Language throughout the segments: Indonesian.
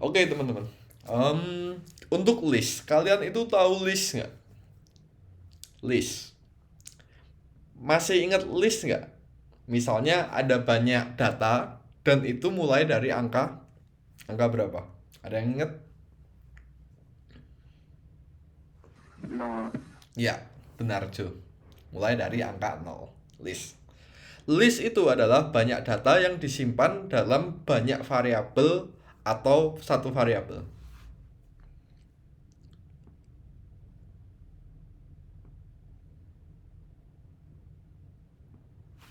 Oke teman-teman. Untuk list, kalian itu tahu list nggak? List. Masih ingat list nggak? Misalnya ada banyak data dan itu mulai dari angka berapa? Ada yang ingat? No. Ya, benar Jo. Mulai dari angka 0. List. List itu adalah banyak data yang disimpan dalam banyak variabel atau satu variabel.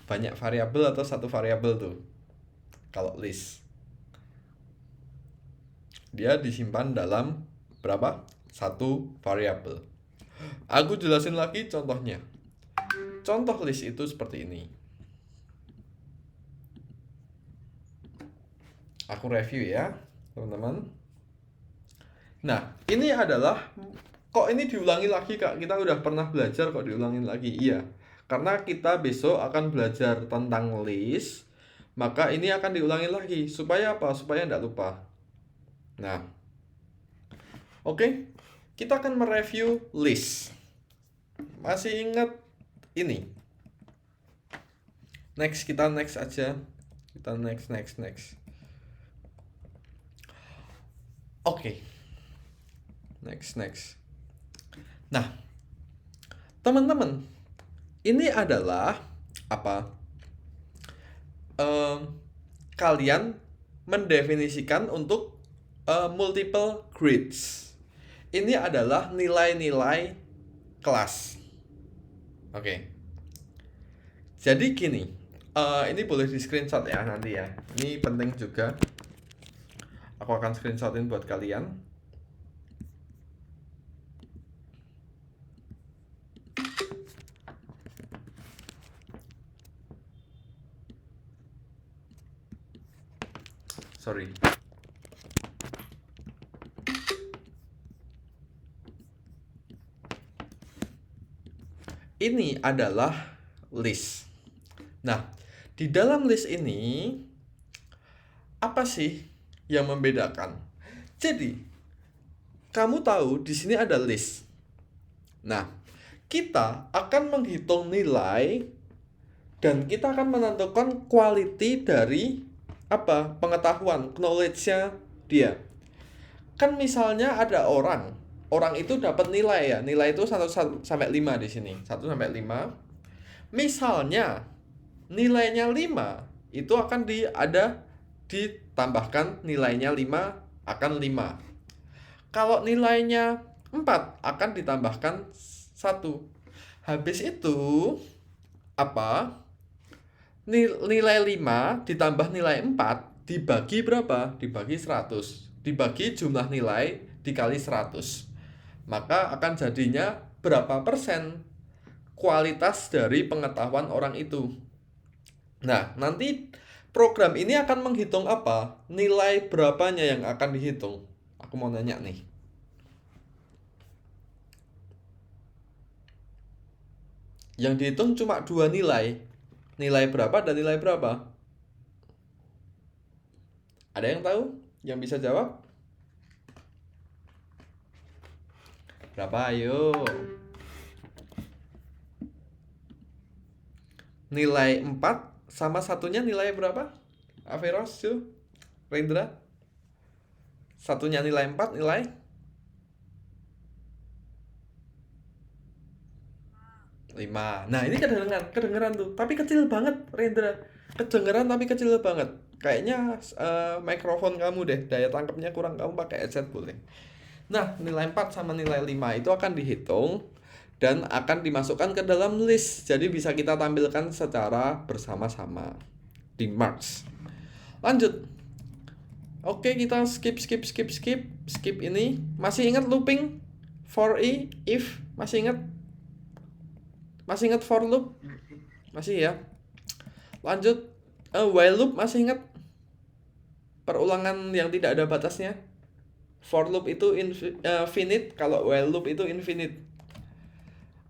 Banyak variabel atau satu variabel tuh. Kalau list. Dia disimpan dalam berapa? Satu variabel. Aku jelasin lagi contohnya. Contoh list itu seperti ini. Aku review ya, teman-teman. Nah, ini adalah kok ini diulangi lagi Kak? Kita udah pernah belajar kok diulangin lagi. Iya. Karena kita besok akan belajar tentang list, maka ini akan diulangi lagi supaya apa? Supaya tidak lupa. Nah, oke. Kita akan mereview list. Masih ingat ini? Next, kita next aja. Kita next. Oke. Next. Nah, teman-teman, ini adalah apa? Kalian mendefinisikan untuk multiple grades. Ini adalah nilai-nilai kelas. Oke. Jadi gini, ini boleh di screenshot ya nanti ya. Ini penting juga. Aku akan screenshotin buat kalian. Sorry. Ini adalah list. Nah, di dalam list ini apa sih yang membedakan? Jadi, kamu tahu di sini ada list. Nah, kita akan menghitung nilai dan kita akan menentukan quality dari apa? Pengetahuan, knowledge-nya dia. Kan misalnya ada orang itu dapat nilai ya. Nilai itu 1 sampai 5 di sini. 1 sampai 5. Misalnya nilainya 5 itu akan ditambahkan nilainya 5 akan 5. Kalau nilainya 4 akan ditambahkan 1. Habis itu apa? Nilai 5 ditambah nilai 4 dibagi berapa? Dibagi 100. Dibagi jumlah nilai dikali 100. Maka akan jadinya berapa persen kualitas dari pengetahuan orang itu. Nah, nanti program ini akan menghitung apa? Nilai berapanya yang akan dihitung? Aku mau nanya nih. Yang dihitung cuma 2 nilai. Nilai berapa dan nilai berapa? Ada yang tahu? Yang bisa jawab? Berapa? Ayo. Nilai 4 sama satunya nilai berapa? Averos, Rendra? Satunya nilai 4, nilai 5. Nah, ini kedengeran tuh. Tapi kecil banget, Rendra. Kedengeran tapi kecil banget. Kayaknya mikrofon kamu deh, daya tangkapnya kurang, kamu pakai headset boleh. Nah, nilai 4 sama nilai 5 itu akan dihitung dan akan dimasukkan ke dalam list. Jadi bisa kita tampilkan secara bersama-sama di marks. Lanjut. Oke, kita skip ini. Masih ingat looping? For if masih ingat? Masih ingat for loop? Masih ya. Lanjut. While loop masih ingat? Perulangan yang tidak ada batasnya. For loop itu finite, kalau while loop itu infinite.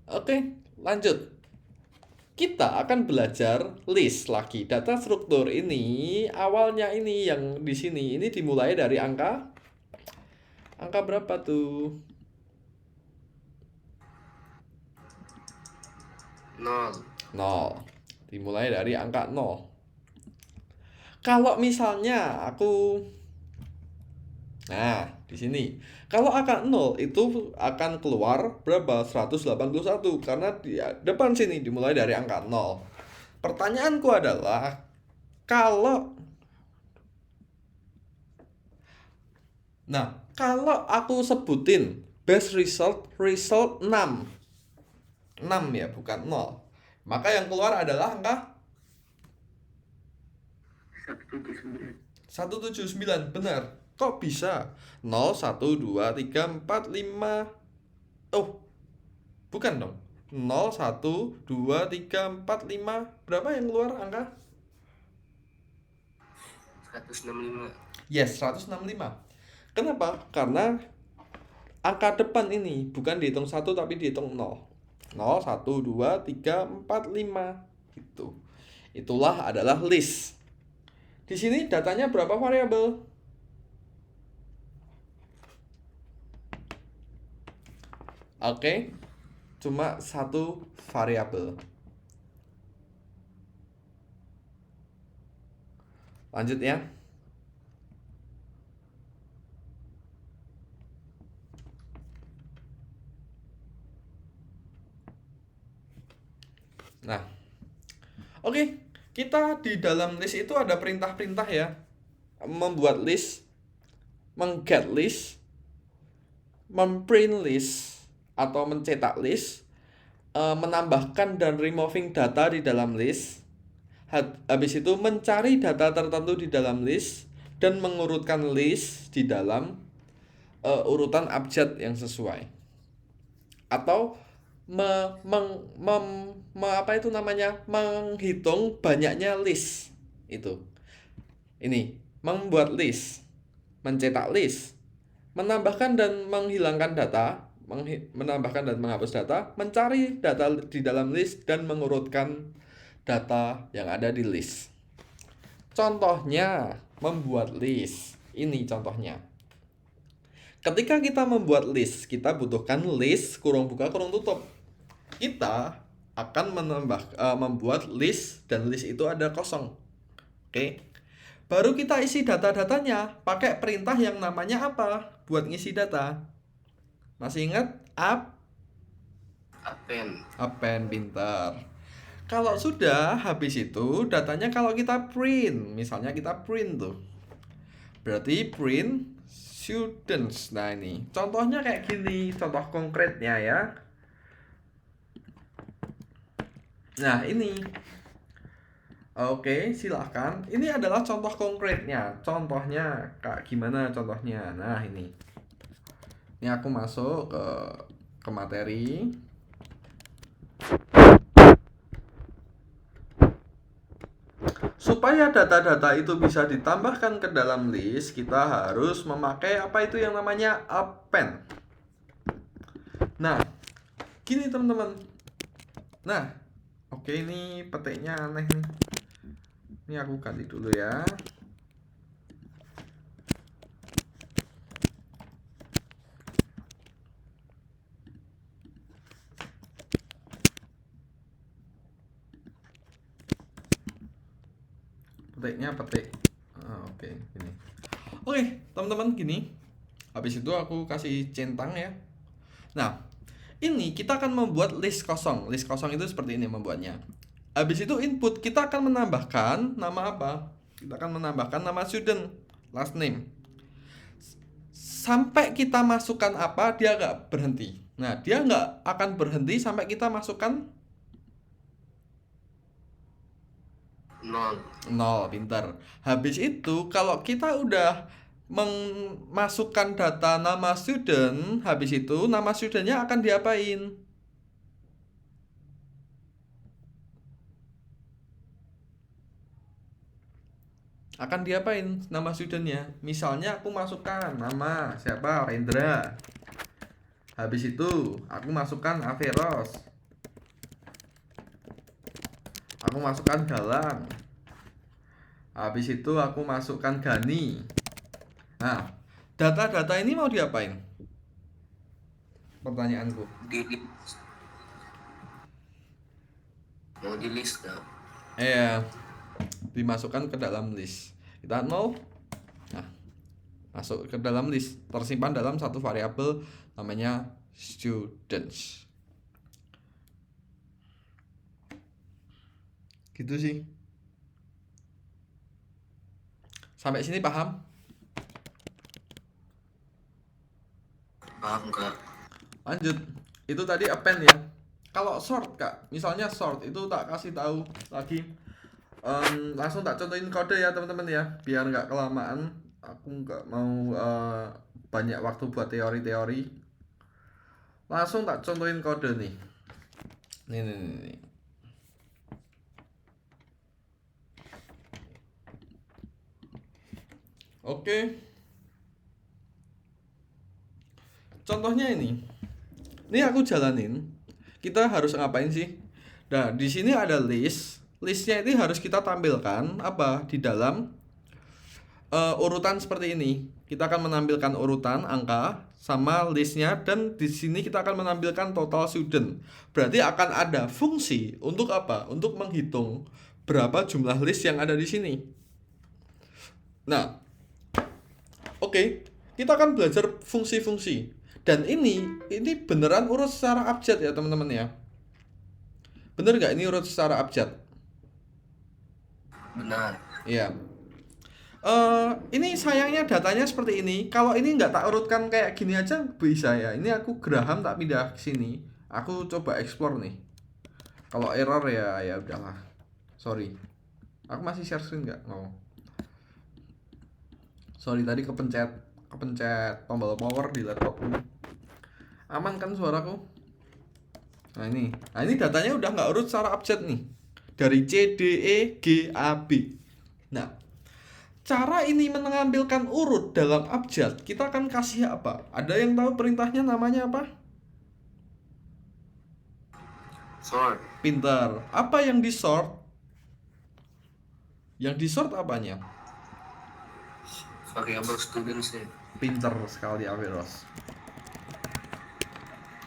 Oke, lanjut. Kita akan belajar list lagi. Data struktur ini awalnya ini yang di sini ini dimulai dari angka Angka berapa tuh? 0. 0. Dimulai dari angka 0. Kalau misalnya aku Nah, di sini. Kalau angka 0 itu akan keluar berapa? 181 karena di depan sini dimulai dari angka 0. Pertanyaanku adalah kalau kalau aku sebutin best result 6. 6 ya, bukan 0. Maka yang keluar adalah angka 179. 179, benar. Kok bisa? 0, 1, 2, 3, 4, 5. Oh, bukan dong. 0, 1, 2, 3, 4, 5. Berapa yang keluar angka? 165. Yes, 165. Kenapa? Karena angka depan ini bukan dihitung 1 tapi dihitung 0. 0, 1, 2, 3, 4, 5. Gitu. Itulah adalah list. Di sini datanya berapa variabel? Oke, cuma satu variabel. Lanjut ya. Nah, oke, kita di dalam list itu ada perintah-perintah ya. Membuat list, mengget list, memprint list atau mencetak list, menambahkan dan removing data di dalam list. Habis itu mencari data tertentu di dalam list dan mengurutkan list di dalam urutan abjad yang sesuai. Atau apa itu namanya? Menghitung banyaknya list itu. Ini membuat list, mencetak list, menambahkan dan menghilangkan data, menambahkan dan menghapus data, mencari data di dalam list dan mengurutkan data yang ada di list. Contohnya membuat list. Ini contohnya. Ketika kita membuat list, kita butuhkan list kurung buka kurung tutup. Kita akan membuat list dan list itu ada kosong. Oke. Baru kita isi data-datanya pakai perintah yang namanya apa buat ngisi data? Masih ingat? Append, pintar. Kalau sudah habis itu datanya kalau kita print, misalnya kita print tuh. Berarti print students. Nah, ini contohnya kayak gini, contoh konkretnya ya. Nah, ini. Oke, silahkan. Ini adalah contoh konkretnya. Contohnya, Kak, gimana contohnya? Nah, ini. Ini aku masuk ke materi. Supaya data-data itu bisa ditambahkan ke dalam list, kita harus memakai apa itu yang namanya append. Nah, gini teman-teman. Nah, oke, ini petiknya aneh nih. Ini aku ganti dulu ya. Petiknya petik. Oke, gini. Oke, teman-teman, gini. Habis itu aku kasih centang ya. Nah, ini kita akan membuat list kosong. List kosong itu seperti ini membuatnya. Habis itu input kita akan menambahkan nama apa? Kita akan menambahkan nama student, last name. Sampai kita masukkan apa, dia nggak berhenti. Nah, dia nggak akan berhenti sampai kita masukkan 0, pintar. Habis itu kalau kita udah memasukkan data nama student, habis itu nama studentnya akan diapain? Akan diapain nama studentnya? Misalnya aku masukkan nama siapa? Rendra. Habis itu aku masukkan Averos. Aku masukkan Galang. Habis itu aku masukkan Gani. Nah, Data-data ini mau diapain? Pertanyaanku. Di list. Mau di list nggak? Iya, dimasukkan ke dalam list. Kita nol. Nah, masuk ke dalam list, tersimpan dalam satu variabel namanya students. Gitu sih. Sampai sini paham? Paham nggak? Lanjut. Itu tadi append ya. Kalau sort Kak, misalnya sort itu tak kasih tahu lagi. Langsung tak contohin kode ya teman-teman ya, biar nggak kelamaan. Aku nggak mau banyak waktu buat teori-teori. Langsung tak contohin kode nih. Nih. Oke. Contohnya ini. Ini aku jalanin. Kita harus ngapain sih? Nah, di sini ada list. Listnya ini harus kita tampilkan apa? Di dalam urutan seperti ini. Kita akan menampilkan urutan angka sama listnya, dan di sini kita akan menampilkan total student. Berarti akan ada fungsi untuk apa? Untuk menghitung berapa jumlah list yang ada di sini. Nah, oke, kita akan belajar fungsi-fungsi. Dan ini beneran urut secara abjad ya teman-teman ya. Bener nggak ini urut secara abjad? Benar. Iya. Ini sayangnya datanya seperti ini. Kalau ini nggak tak urutkan kayak gini aja bisa ya. Ini aku geraham tak pindah ke sini. Aku coba explore nih. Kalau error ya udahlah. Sorry. Aku masih share screen nggak? Oh. Sorry tadi kepencet tombol power di laptopku. Aman kan suaraku? Nah ini datanya udah nggak urut secara abjad nih. Dari C, D, E, G, A, B. Nah, cara ini mengambilkan urut dalam abjad, kita akan kasih apa? Ada yang tahu perintahnya namanya apa? Sort. Pintar. Apa yang di sort? Yang di sort apanya? Variabel students ya. Pintar sekali Aviros.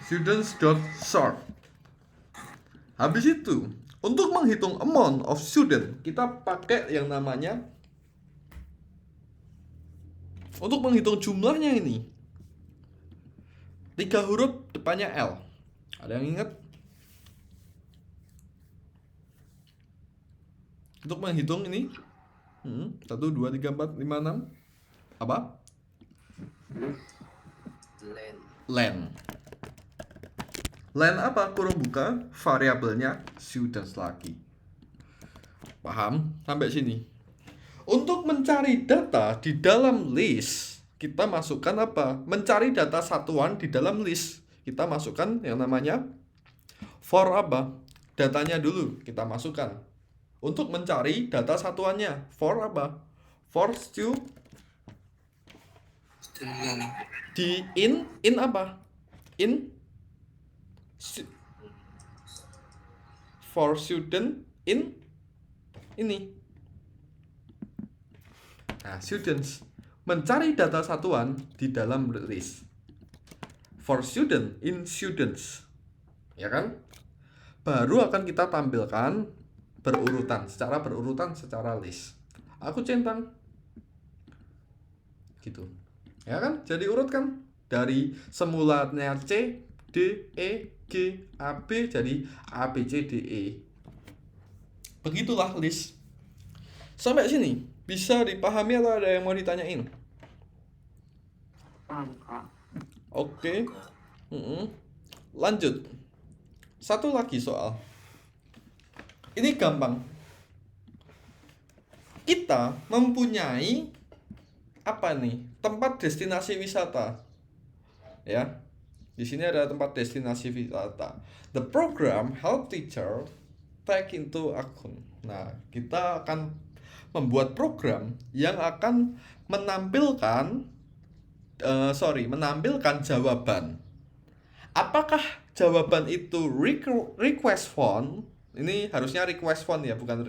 Students.sort. Habis itu, untuk menghitung amount of student, kita pakai yang namanya, untuk menghitung jumlahnya ini, 3 huruf depannya L. Ada yang ingat? Untuk menghitung ini 1, 2, 3, 4, 5, 6. Apa? Len. Len apa? Kurung buka, variabelnya students lagi. Paham? Sampai sini. Untuk mencari data di dalam list, kita masukkan apa? Mencari data satuan di dalam list, kita masukkan yang namanya for apa? Datanya dulu kita masukkan. Untuk mencari data satuannya, for apa? For di in apa? For student in ini. Nah, students mencari data satuan di dalam list. For student in students. Ya kan? Baru akan kita tampilkan berurutan secara list. Aku centang. Gitu. Ya kan? Jadi urut kan? Dari semulanya C, D, E, G, A, B jadi A, B, C, D, E. Begitulah list. Sampai sini bisa dipahami atau ada yang mau ditanyain? Oke. Lanjut. Satu lagi soal. Ini gampang. Kita mempunyai apa nih? Tempat destinasi wisata. Ya. Di sini ada tempat destinasi wisata. The program help teacher take into account. Nah, kita akan membuat program yang akan menampilkan jawaban. Apakah jawaban itu request font? Ini harusnya request font ya, bukan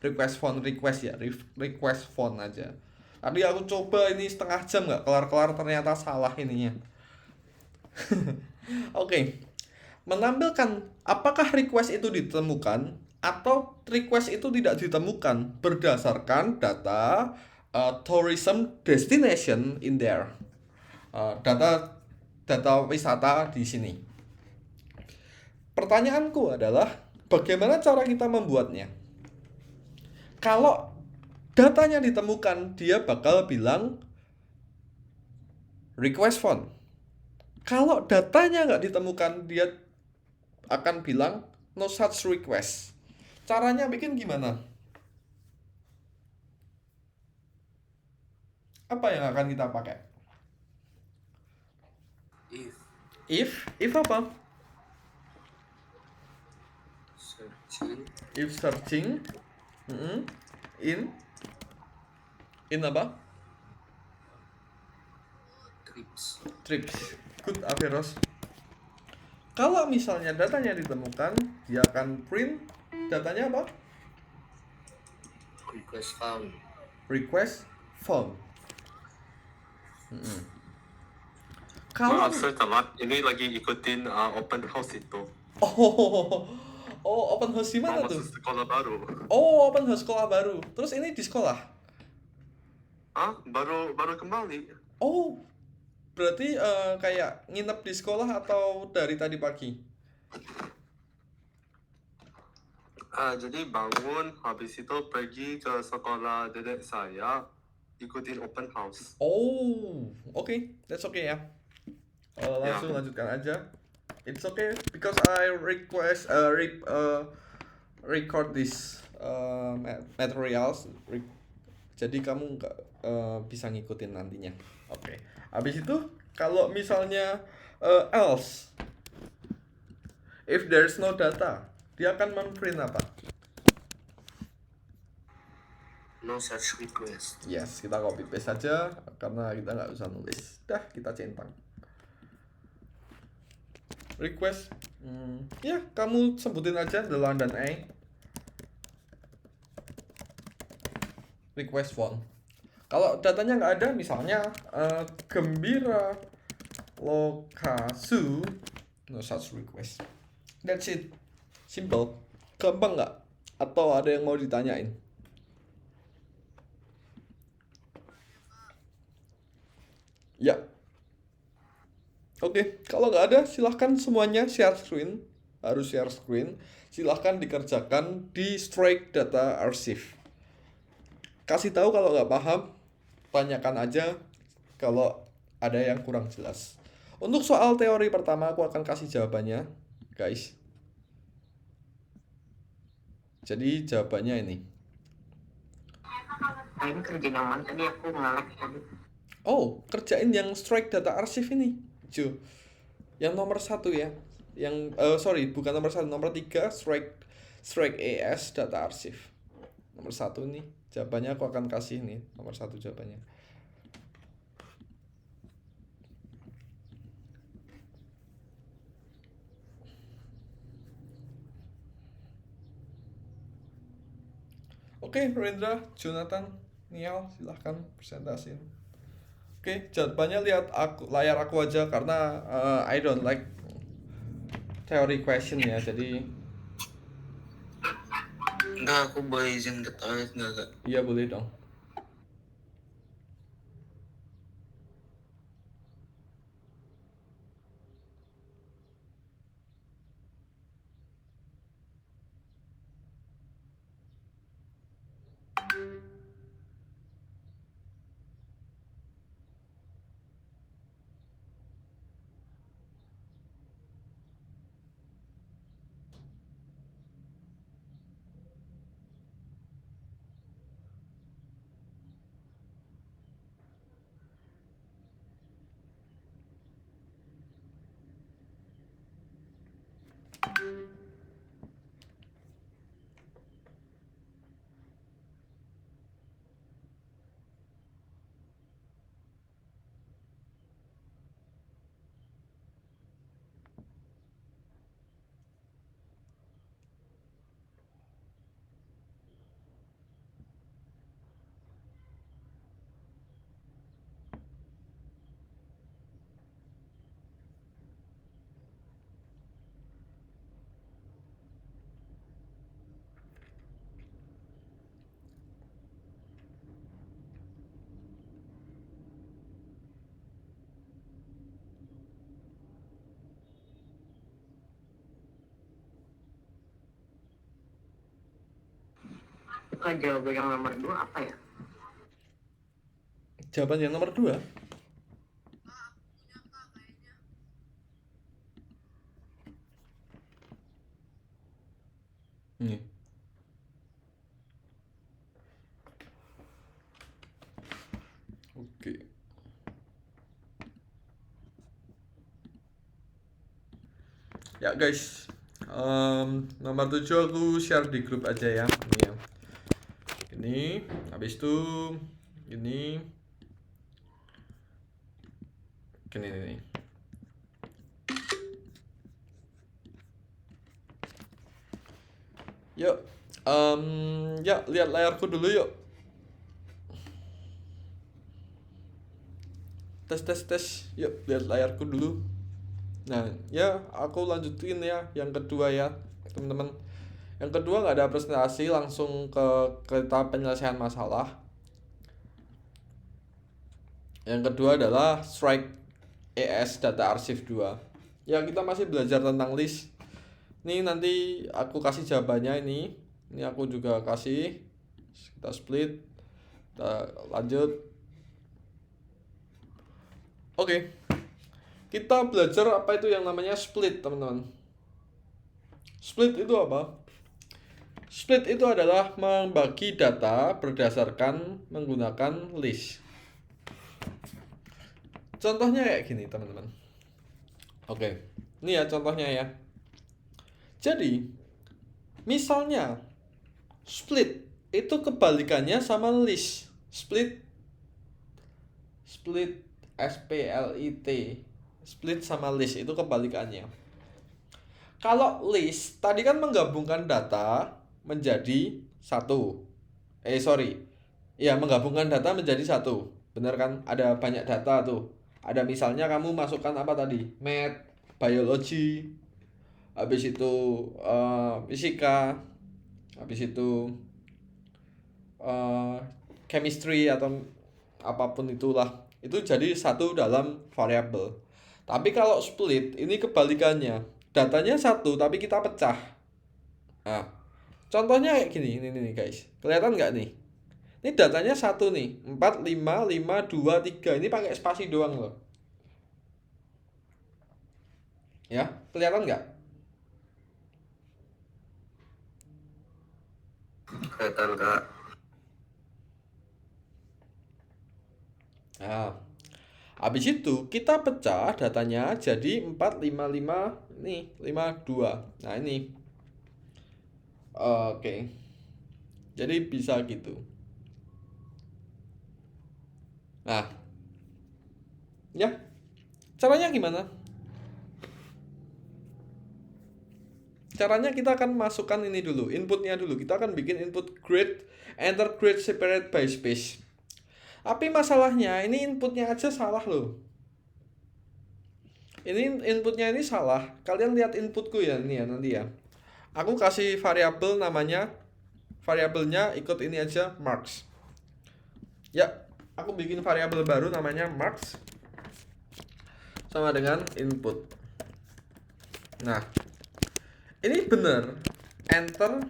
request font request ya, request font aja. Tadi aku coba ini setengah jam nggak kelar-kelar, ternyata salah ininya. Oke, menampilkan apakah request itu ditemukan atau request itu tidak ditemukan berdasarkan data tourism destination in there. Data data wisata di sini. Pertanyaanku adalah bagaimana cara kita membuatnya? Kalau datanya ditemukan, dia bakal bilang request found. Kalau datanya nggak ditemukan, dia akan bilang no such request. Caranya bikin gimana? Apa yang akan kita pakai? If apa? searching If searching, in apa? Trips. Good, Averos. Kalau misalnya datanya ditemukan, dia akan print datanya apa? request found. Request found. Kalau Maaf, telat. Ini lagi ikutin open house itu. open house di mana Mau tuh? masuk sekolah baru. Oh, open house sekolah baru. Terus ini di sekolah? Baru kembali. Oh, berarti kayak nginep di sekolah atau dari tadi pagi? Jadi bangun, habis itu pergi ke sekolah dedek saya, ikutin open house. Oh, oke, that's okay ya. Langsung lanjutkan aja. It's okay because I request record this materials. Jadi kamu nggak bisa ngikutin nantinya. Oke. Habis itu kalau misalnya else, if there's no data, dia akan memprint apa? No such request. Yes, kita copy paste saja karena kita nggak usah nulis. Dah, kita centang. Request, ya kamu sebutin aja the London A. Request phone. Kalau datanya nggak ada, misalnya Gembira Lokasu, no such request. That's it. Simple. Gampang nggak? Atau ada yang mau ditanyain? Ya. Oke, kalau nggak ada, silahkan semuanya share screen. Harus share screen. Silahkan dikerjakan di Strike Data Archive. Kasih tahu kalau nggak paham, tanyakan aja kalau ada yang kurang jelas. Untuk soal teori pertama, aku akan kasih jawabannya, guys. Jadi jawabannya ini. Ini kerja yang mana tadi aku ngalek tadi. Oh, kerjain yang Strike Data Archive ini, Jo. Yang nomor 1 ya. Yang sorry, bukan nomor 1, nomor 3 Strike AS Data Archive. Nomor 1 nih. Jawabannya aku akan kasih nih, nomor 1 jawabannya. Oke, Rendra, Jonathan, Nial, silahkan presentasiin. Oke, jawabannya lihat layar aku aja karena I don't like theory question ya, jadi Enggak, aku boleh izin ke toilet enggak? iya boleh dong. Maka jawaban yang nomor 2 apa ya? Jawaban yang nomor 2. Nih. Oke. Ya guys, nomor 7 aku share di grup aja ya. Ini ya. Ini, habis itu ini. Gini nih. Yuk, ya lihat layarku dulu yuk. Tes. Yuk, lihat layarku dulu. Nah, ya aku lanjutin ya yang kedua ya, teman-teman. Yang kedua nggak ada presentasi, langsung ke tahap penyelesaian masalah. Yang kedua adalah strike ES data arsip 2. Ya, kita masih belajar tentang list. Ini nanti aku kasih jawabannya ini. Ini aku juga kasih. Kita split. Kita lanjut. Oke. Kita belajar apa itu yang namanya split, teman-teman. Split itu apa? Split itu adalah membagi data berdasarkan menggunakan list. Contohnya kayak gini, teman-teman. Oke. Ini ya contohnya ya. Jadi, misalnya split itu kebalikannya sama list. Split SPLIT. Split sama list itu kebalikannya. Kalau list tadi kan menggabungkan data menjadi satu. Menggabungkan data menjadi satu. Benar kan? Ada banyak data tuh. Ada misalnya kamu masukkan apa tadi? Math, biology, habis itu fisika, habis itu chemistry atau apapun itulah. Itu jadi satu dalam variabel. Tapi kalau split ini kebalikannya. Datanya satu tapi kita pecah. Nah, contohnya kayak gini, ini nih guys. Kelihatan nggak nih? Ini datanya satu nih, 4, 5, 5, 2, 3. Ini pakai spasi doang loh. Ya, kelihatan nggak? Kelihatan Kak. Nah, habis itu kita pecah datanya jadi 4, 5, 5, nih, 5, 2. Nah, ini. Oke. Jadi bisa gitu. Nah, ya, caranya gimana? Caranya kita akan masukkan ini dulu, inputnya dulu. Kita akan bikin input grade, enter grade separate by space. Tapi masalahnya ini inputnya aja salah loh. Ini inputnya ini salah. Kalian lihat inputku ya, ini ya nanti ya. Aku kasih variabel namanya, variabelnya ikut ini aja, marks. Ya, aku bikin variabel baru namanya marks sama dengan input. Nah, ini benar. Enter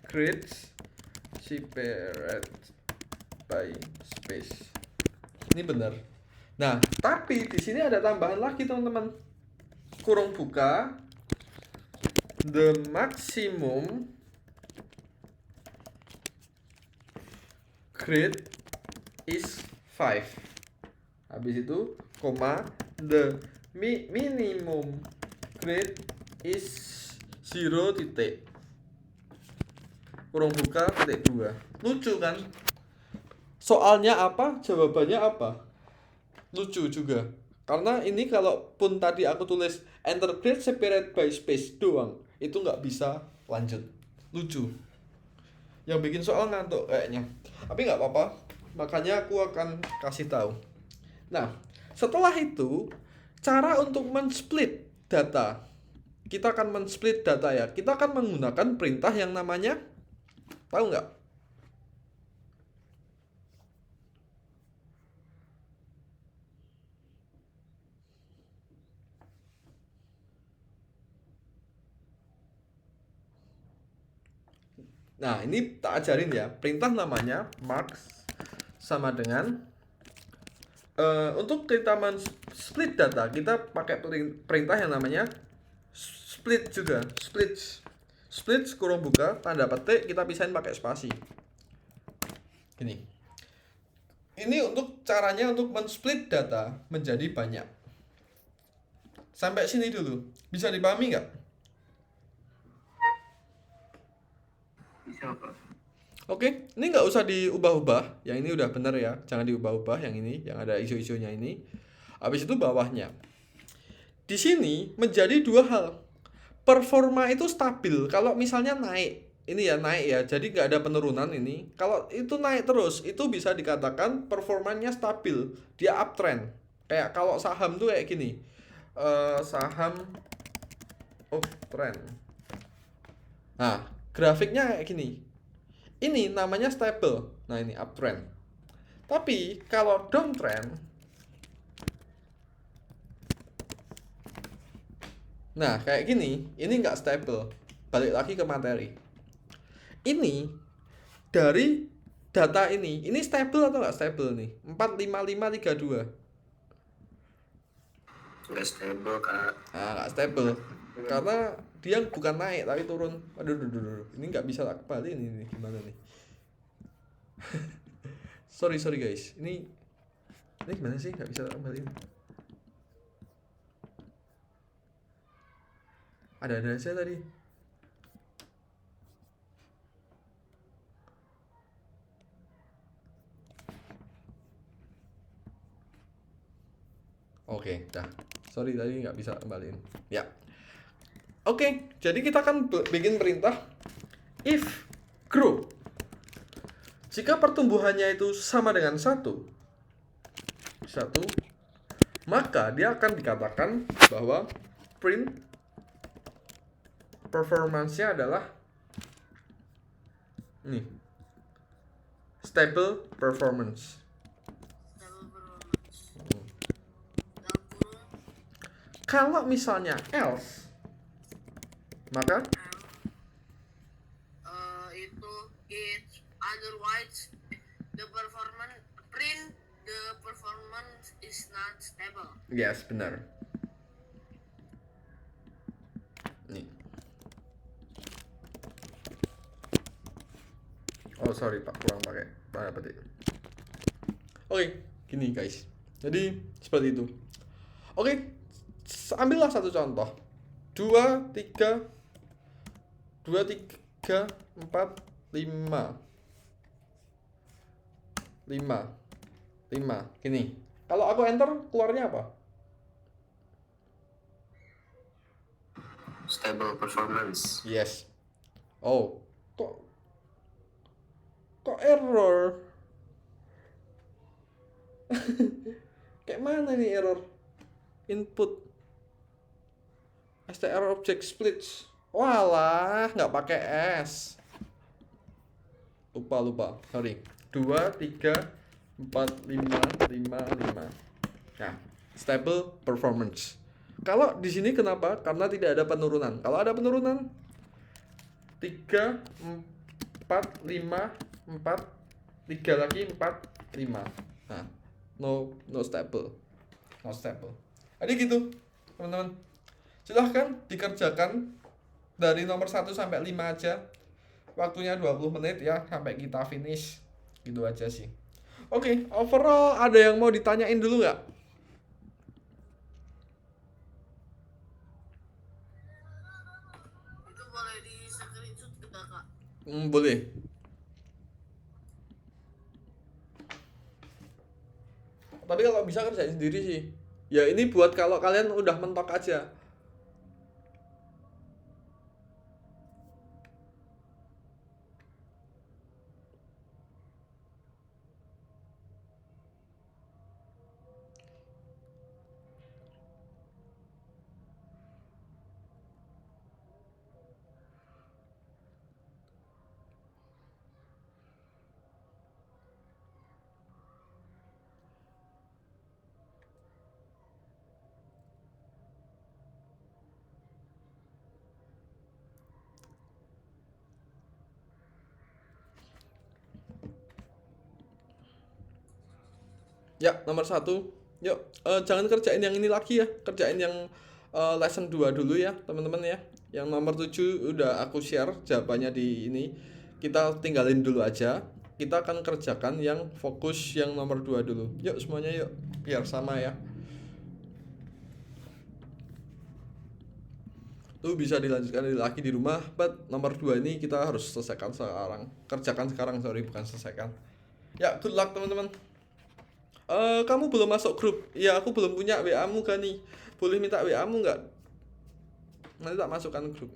grades separate by space. Ini benar. Nah, tapi di sini ada tambahan lagi, teman-teman. Kurung buka, the maximum grade is 5. Habis itu, koma, the minimum grade is 0 titik. Kurung buka titik 2. Lucu kan? Soalnya apa? Jawabannya apa? Lucu juga. Karena ini kalaupun tadi aku tulis enter grade separate by space doang, itu nggak bisa lanjut. Lucu. Yang bikin soal ngantuk kayaknya. Tapi nggak apa-apa. Makanya aku akan kasih tahu. Nah, setelah itu cara untuk men-split data. Kita akan men-split data ya. Kita akan menggunakan perintah yang namanya, tahu nggak? Nah, ini tak ajarin ya. Perintah namanya marks sama dengan untuk kita split data, kita pakai perintah yang namanya split juga. Split kurung buka tanda petik, kita pisahin pakai spasi. Gini. Ini untuk caranya untuk men-split data menjadi banyak. Sampai sini dulu. Bisa dipahami nggak? Bisa Pak. Oke, ini nggak usah diubah-ubah. Yang ini udah bener ya. Jangan diubah-ubah yang ini, yang ada isu-isunya ini. Habis itu bawahnya. Di sini menjadi dua hal. Performa itu stabil. Kalau misalnya naik, ini ya naik ya. Jadi nggak ada penurunan ini. Kalau itu naik terus, itu bisa dikatakan performanya stabil. Dia uptrend. Kayak kalau saham tuh kayak gini. Saham uptrend. Nah, grafiknya kayak gini. Ini namanya stable. Nah, ini uptrend. Tapi kalau downtrend, nah kayak gini, ini nggak stable. Balik lagi ke materi. Ini dari data ini stable atau nggak stable nih? 45532. Nggak stable Kak. Nah, nggak stable. Karena dia bukan naik tapi turun. Aduh. Ini nggak bisa tak kembali ini gimana nih? sorry guys. Ini gimana sih nggak bisa tak kembali? Ada aja tadi. Oke, dah. Sorry tadi nggak bisa kembaliin. Ya. Oke, jadi kita akan bikin perintah if grow. Jika pertumbuhannya itu sama dengan 1, maka dia akan dikatakan bahwa print performance-nya adalah nih, stable performance. Kalau misalnya else, maka itu it otherwise the performance is not stable. yes, benar. Nih. Oh, sorry Pak, kurang pakai tanda petik. Oke, gini guys. Jadi seperti itu. Oke, ambillah satu contoh. 2, 3, 4, 5. 5. Gini. Kalau aku enter, keluarnya apa? Stable performance. Yes. Oh, kok error? Kayak mana nih error? Input str object splits. Walah, nggak pakai S. Lupa. Sorry. 2, 3, 4, 5. Nah, stable performance. Kalau di sini kenapa? Karena tidak ada penurunan. Kalau ada penurunan 3, 4, 5, 3 lagi 4, 5. Nah, no stable. Jadi gitu, teman-teman. Silahkan dikerjakan dari nomor 1 sampai 5 aja. Waktunya 20 menit ya sampai kita finish. Gitu aja sih. Oke, overall ada yang mau ditanyain dulu nggak? Itu boleh di screenshot juga Kak. Boleh. Tapi kalau bisa kerjain sendiri sih. Ya ini buat kalau kalian udah mentok aja. Ya, nomor satu. Yuk, jangan kerjain yang ini lagi ya. Kerjain yang lesson 2 dulu ya, teman-teman ya. Yang nomor 7 udah aku share jawabannya di ini. Kita tinggalin dulu aja. Kita akan kerjakan yang fokus yang nomor 2 dulu. Yuk semuanya yuk, biar sama ya. Tuh bisa dilanjutkan lagi di rumah, but nomor 2 ini kita harus selesaikan sekarang. Kerjakan sekarang, sorry, bukan selesaikan. Ya, good luck teman-teman. Kamu belum masuk grup. Ya, aku belum punya WA-mu kan nih. Boleh minta WA-mu nggak? Nanti tak masukkan grup.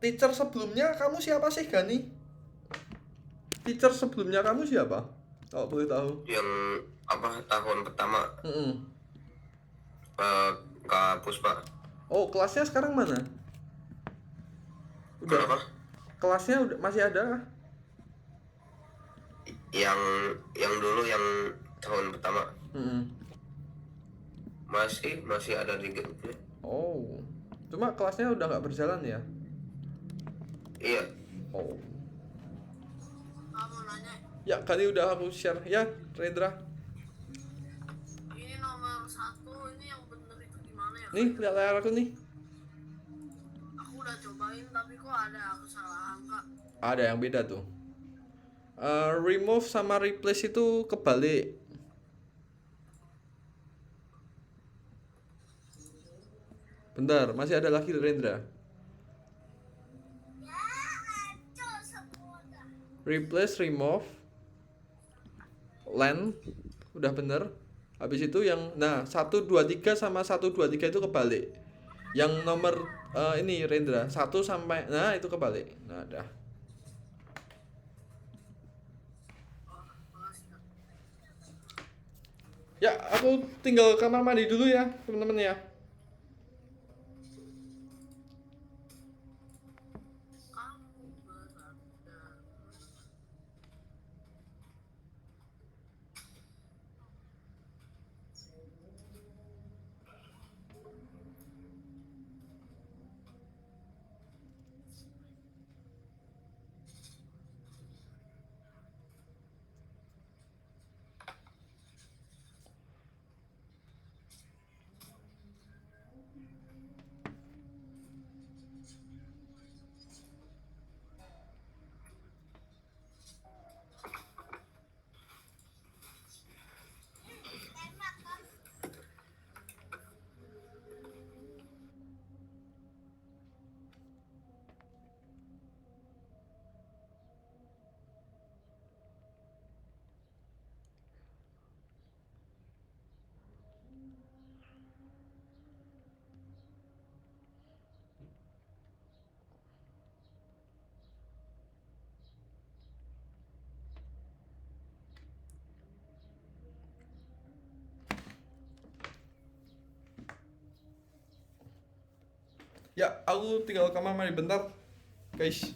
Teacher sebelumnya kamu siapa sih, Gani? Teacher sebelumnya kamu siapa? Kalau boleh tahu. Yang apa tahun pertama Mm-mm. Kak Puspa. Oh, kelasnya sekarang mana? Udah. Kenapa? Kelasnya udah masih ada kah? Yang dulu yang tahun pertama Mm-mm. masih ada di grupnya. Oh, cuma kelasnya udah nggak berjalan ya? Iya. Oh, Kamu nanya, ya kali udah aku share ya, Rendra. ini nomor 1, ini yang bener itu gimana ya? Nih, lihat layar aku nih. Aku udah cobain tapi kok ada aku salah angka. Ada yang beda tuh. Remove sama replace itu kebalik. Bentar, masih ada lagi Rendra. Replace, remove, len, udah bener. Habis itu yang, nah 1, 2, 3 sama 1, 2, 3 itu kebalik. Yang nomor ini Rendra, 1 sampai, nah itu kebalik. Nah dah. Ya, aku tinggal kamar mandi dulu ya, teman-teman ya. Kamu berada. Ya, aku tinggal kamar mandi bentar, guys.